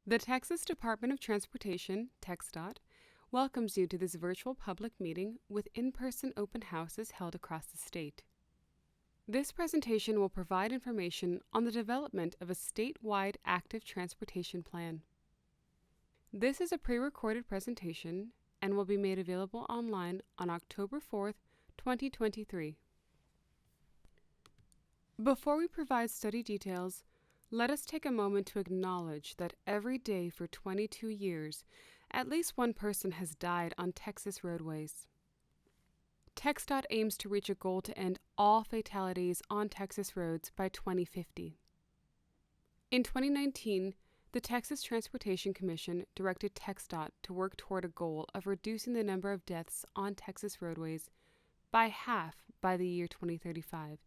The Texas Department of Transportation, TxDOT, welcomes you to this virtual public meeting with in-person open houses held across the state. This presentation will provide information on the development of a statewide active transportation plan. This is a pre-recorded presentation and will be made available online on October 4th, 2023. Before we provide study details, let us take a moment to acknowledge that every day for 22 years, at least one person has died on Texas roadways. TxDOT aims to reach a goal to end all fatalities on Texas roads by 2050. In 2019, the Texas Transportation Commission directed TxDOT to work toward a goal of reducing the number of deaths on Texas roadways by half by the year 2035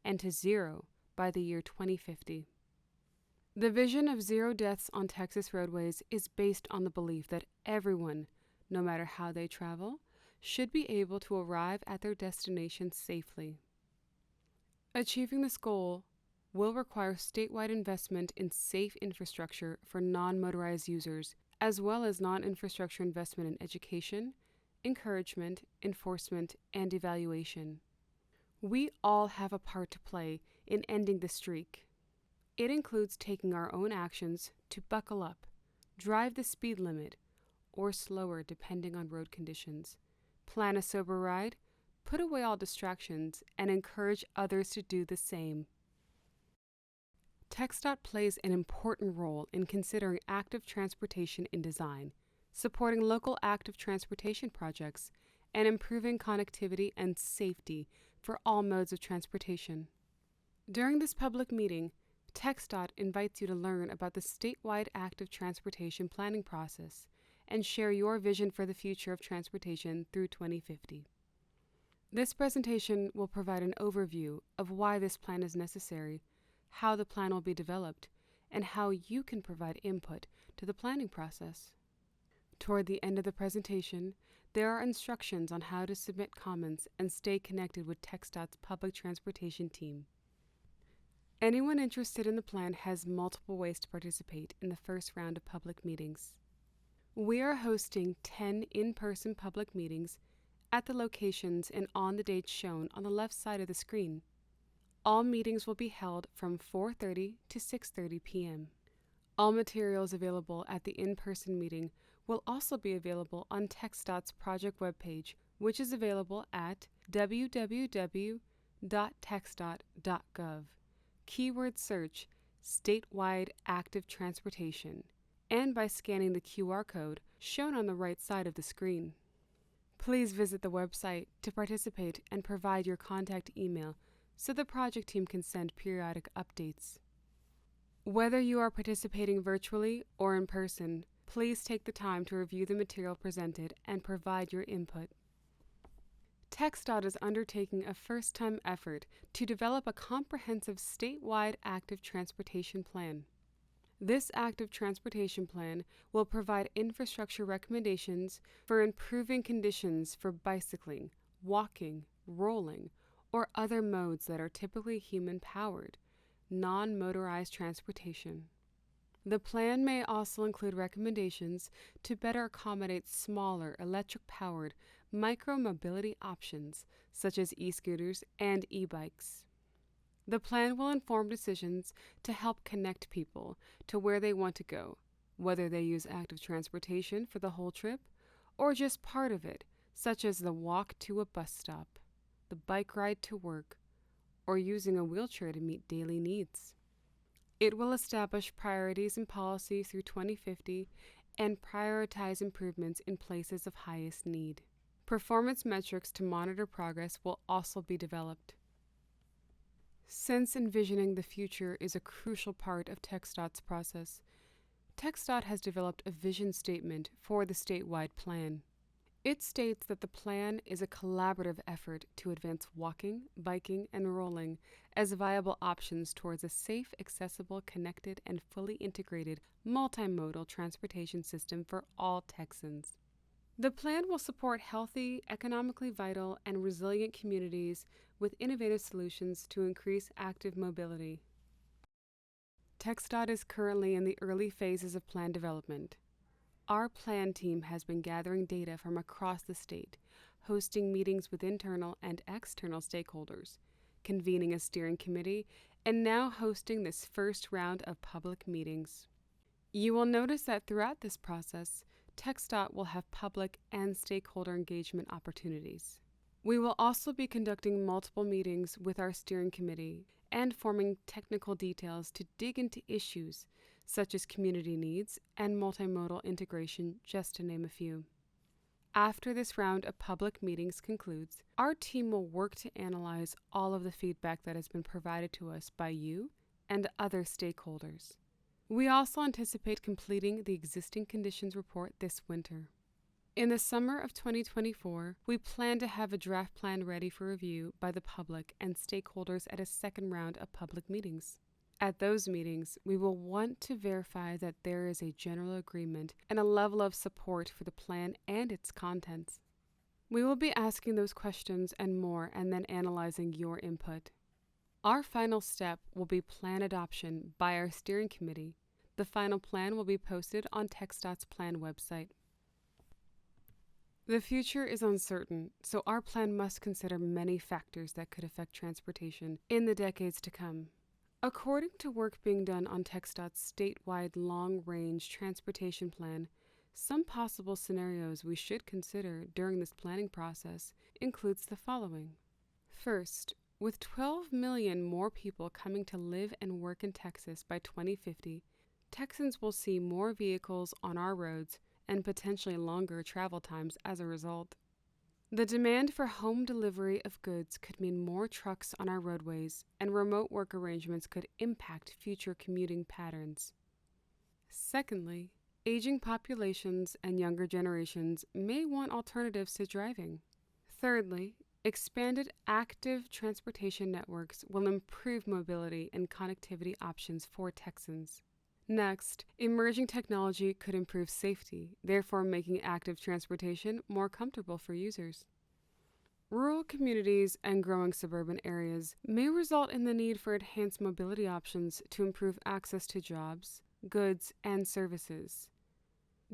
and to zero by the year 2050. The vision of zero deaths on Texas roadways is based on the belief that everyone, no matter how they travel, should be able to arrive at their destination safely. Achieving this goal will require statewide investment in safe infrastructure for non-motorized users, as well as non-infrastructure investment in education, encouragement, enforcement, and evaluation. We all have a part to play in ending the streak. It includes taking our own actions to buckle up, drive the speed limit, or slower depending on road conditions, plan a sober ride, put away all distractions, and encourage others to do the same. TxDOT plays an important role in considering active transportation in design, supporting local active transportation projects, and improving connectivity and safety for all modes of transportation. During this public meeting, TxDOT invites you to learn about the statewide active transportation planning process and share your vision for the future of transportation through 2050. This presentation will provide an overview of why this plan is necessary, how the plan will be developed, and how you can provide input to the planning process. Toward the end of the presentation, there are instructions on how to submit comments and stay connected with TxDOT's public transportation team. Anyone interested in the plan has multiple ways to participate in the first round of public meetings. We are hosting 10 in-person public meetings at the locations and on the dates shown on the left side of the screen. All meetings will be held from 4:30 to 6:30 p.m. All materials available at the in-person meeting will also be available on TxDOT's project webpage, which is available at www.texdot.gov. Keyword search statewide active transportation, and by scanning the QR code shown on the right side of the screen. Please visit the website to participate and provide your contact email so the project team can send periodic updates. Whether you are participating virtually or in person, please take the time to review the material presented and provide your input. TxDOT is undertaking a first-time effort to develop a comprehensive statewide active transportation plan. This active transportation plan will provide infrastructure recommendations for improving conditions for bicycling, walking, rolling, or other modes that are typically human-powered, non-motorized transportation. The plan may also include recommendations to better accommodate smaller electric-powered micro-mobility options such as e-scooters and e-bikes. The plan will inform decisions to help connect people to where they want to go, whether they use active transportation for the whole trip or just part of it, such as the walk to a bus stop, the bike ride to work, or using a wheelchair to meet daily needs. It will establish priorities and policy through 2050 and prioritize improvements in places of highest need. Performance metrics to monitor progress will also be developed. Since envisioning the future is a crucial part of TxDOT's process, TxDOT has developed a vision statement for the statewide plan. It states that the plan is a collaborative effort to advance walking, biking, and rolling as viable options towards a safe, accessible, connected, and fully integrated multimodal transportation system for all Texans. The plan will support healthy, economically vital, and resilient communities with innovative solutions to increase active mobility. TxDOT is currently in the early phases of plan development. Our plan team has been gathering data from across the state, hosting meetings with internal and external stakeholders, convening a steering committee, and now hosting this first round of public meetings. You will notice that throughout this process, TxDOT will have public and stakeholder engagement opportunities. We will also be conducting multiple meetings with our steering committee and forming technical details to dig into issues such as community needs and multimodal integration, just to name a few. After this round of public meetings concludes, our team will work to analyze all of the feedback that has been provided to us by you and other stakeholders. We also anticipate completing the existing conditions report this winter. In the summer of 2024, we plan to have a draft plan ready for review by the public and stakeholders at a second round of public meetings. At those meetings, we will want to verify that there is a general agreement and a level of support for the plan and its contents. We will be asking those questions and more and then analyzing your input. Our final step will be plan adoption by our steering committee. The final plan will be posted on TxDOT's plan website. The future is uncertain, so our plan must consider many factors that could affect transportation in the decades to come. According to work being done on TxDOT's statewide long-range transportation plan, some possible scenarios we should consider during this planning process includes the following. First, with 12 million more people coming to live and work in Texas by 2050, Texans will see more vehicles on our roads and potentially longer travel times as a result. The demand for home delivery of goods could mean more trucks on our roadways, and remote work arrangements could impact future commuting patterns. Secondly, aging populations and younger generations may want alternatives to driving. Thirdly, expanded active transportation networks will improve mobility and connectivity options for Texans. Next, emerging technology could improve safety, therefore making active transportation more comfortable for users. Rural communities and growing suburban areas may result in the need for enhanced mobility options to improve access to jobs, goods, and services.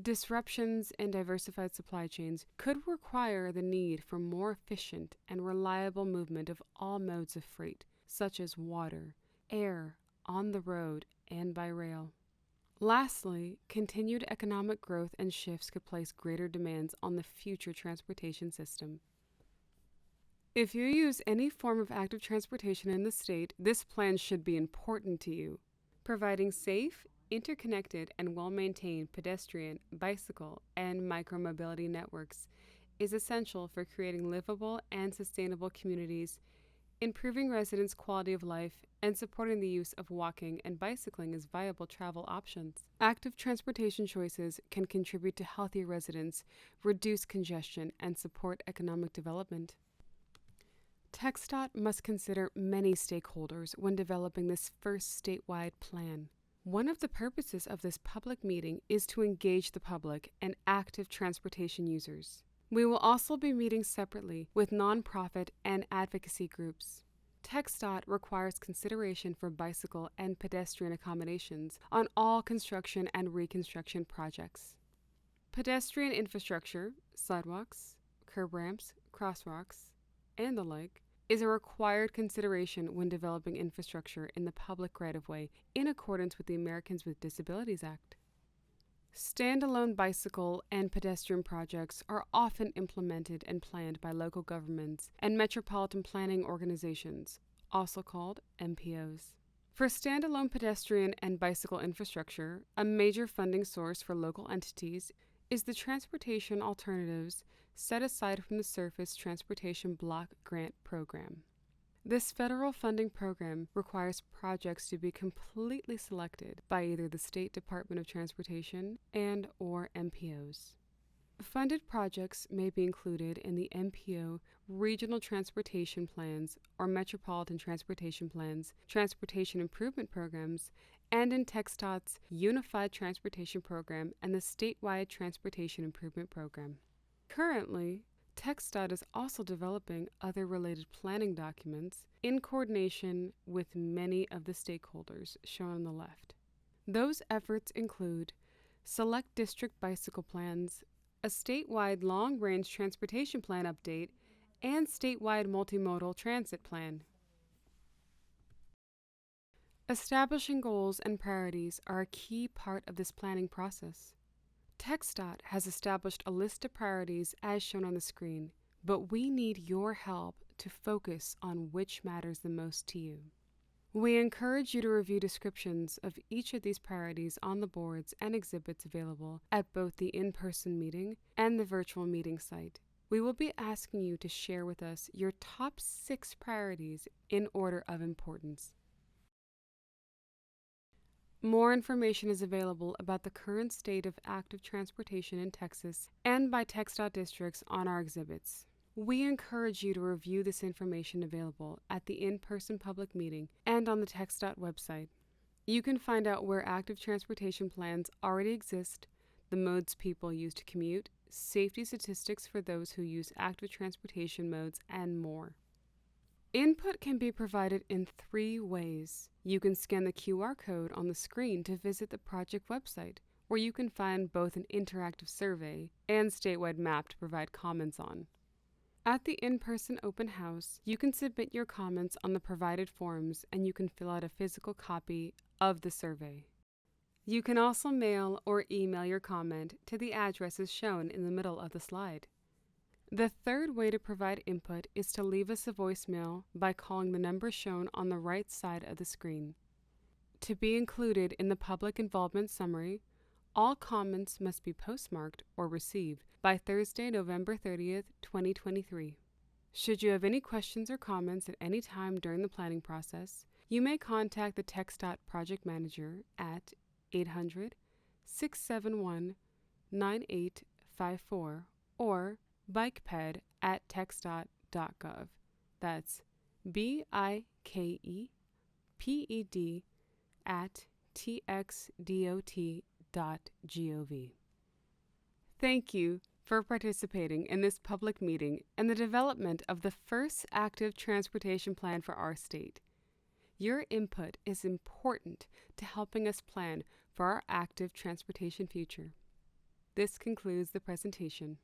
Disruptions in diversified supply chains could require the need for more efficient and reliable movement of all modes of freight, such as water, air, on the road, and by rail. Lastly, continued economic growth and shifts could place greater demands on the future transportation system. If you use any form of active transportation in the state, this plan should be important to you. Providing safe, interconnected, and well-maintained pedestrian, bicycle, and micromobility networks is essential for creating livable and sustainable communities, improving residents' quality of life, and supporting the use of walking and bicycling as viable travel options. Active transportation choices can contribute to healthier residents, reduce congestion, and support economic development. TxDOT must consider many stakeholders when developing this first statewide plan. One of the purposes of this public meeting is to engage the public and active transportation users. We will also be meeting separately with nonprofit and advocacy groups. TxDOT requires consideration for bicycle and pedestrian accommodations on all construction and reconstruction projects. Pedestrian infrastructure, sidewalks, curb ramps, crosswalks, and the like, is a required consideration when developing infrastructure in the public right-of-way in accordance with the Americans with Disabilities Act. Standalone bicycle and pedestrian projects are often implemented and planned by local governments and metropolitan planning organizations, also called MPOs. For standalone pedestrian and bicycle infrastructure, a major funding source for local entities is the Transportation Alternatives set aside from the Surface Transportation Block Grant Program. This federal funding program requires projects to be completely selected by either the State Department of Transportation and/or MPOs. Funded projects may be included in the MPO Regional Transportation Plans or Metropolitan Transportation Plans, Transportation Improvement Programs, and in TxDOT's Unified Transportation Program and the Statewide Transportation Improvement Program. Currently, TxDOT is also developing other related planning documents in coordination with many of the stakeholders shown on the left. Those efforts include select district bicycle plans, a statewide long-range transportation plan update, and statewide multimodal transit plan. Establishing goals and priorities are a key part of this planning process. TxDOT has established a list of priorities as shown on the screen, but we need your help to focus on which matters the most to you. We encourage you to review descriptions of each of these priorities on the boards and exhibits available at both the in-person meeting and the virtual meeting site. We will be asking you to share with us your top 6 priorities in order of importance. More information is available about the current state of active transportation in Texas and by TxDOT districts on our exhibits. We encourage you to review this information available at the in-person public meeting and on the TxDOT website. You can find out where active transportation plans already exist, the modes people use to commute, safety statistics for those who use active transportation modes, and more. Input can be provided in 3 ways. You can scan the QR code on the screen to visit the project website, where you can find both an interactive survey and statewide map to provide comments on. At the in-person open house, you can submit your comments on the provided forms and you can fill out a physical copy of the survey. You can also mail or email your comment to the addresses shown in the middle of the slide. The third way to provide input is to leave us a voicemail by calling the number shown on the right side of the screen. To be included in the public involvement summary, all comments must be postmarked or received by Thursday, November 30th, 2023. Should you have any questions or comments at any time during the planning process, you may contact the TxDOT project manager at 800-671-9854 or bikeped@txdot.gov. That's BIKEPED at txdot.gov. Thank you for participating in this public meeting and the development of the first active transportation plan for our state. Your input is important to helping us plan for our active transportation future. This concludes the presentation.